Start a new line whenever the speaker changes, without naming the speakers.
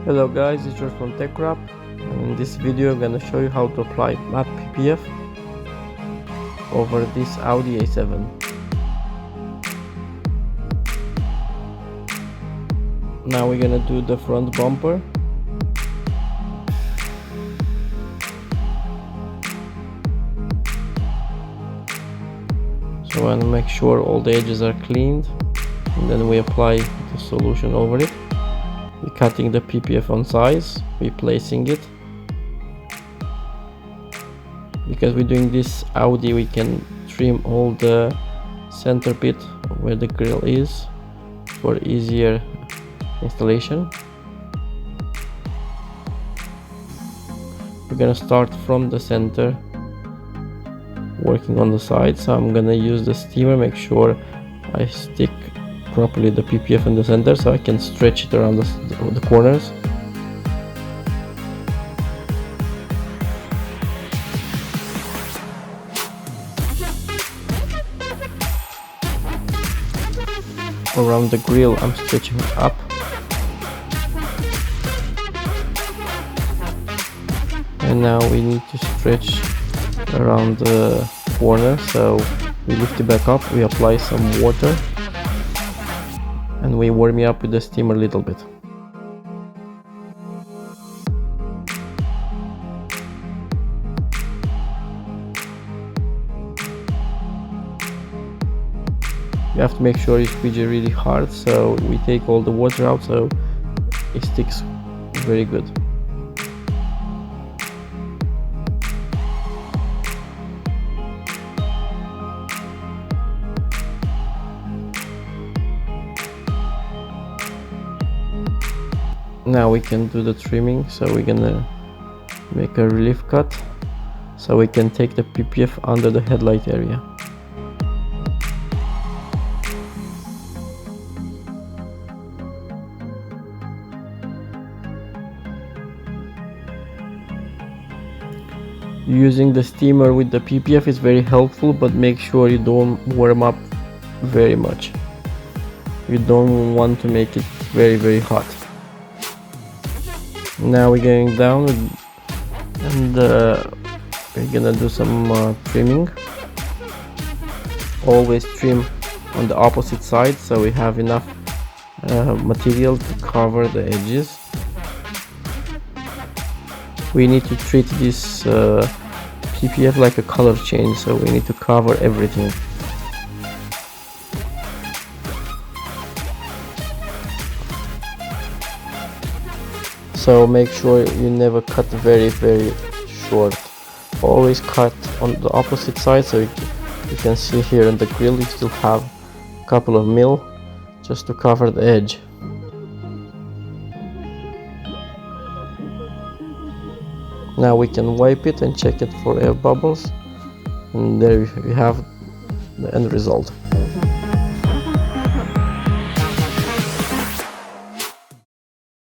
Hello guys, it's George from TeckWrap, and in this video I'm gonna show you how to apply matte PPF over this Audi A7. Now we're gonna do the front bumper. So I want to make sure all the edges are cleaned, and then we apply the solution over it. We're cutting the PPF on size, we're placing it. Because we're doing this Audi, we can trim all the center bit where the grill is for easier installation. We're gonna start from the center, working on the side. So I'm gonna use the steamer, make sure I stick properly the PPF in the center so I can stretch it around the corners. Around the grill I'm stretching up. And now we need to stretch around the corner, so we lift it back up, we apply some water, and we warm it up with the steamer a little bit. You have to make sure you squeeze it really hard, so we take all the water out so it sticks very good. Now we can do the trimming, so we're gonna make a relief cut so we can take the PPF under the headlight area. Using the steamer with the PPF is very helpful, but make sure you don't warm up very much. You don't want to make it very hot. Now we're going down and we're gonna do some trimming. Always trim on the opposite side so we have enough material to cover the edges. We need to treat this PPF like a color change, so we need to cover everything. So make sure you never cut very short. Always cut on the opposite side, so you can see here in the grill you still have a couple of mil just to cover the edge. Now we can wipe it and check it for air bubbles, and there we have the end result.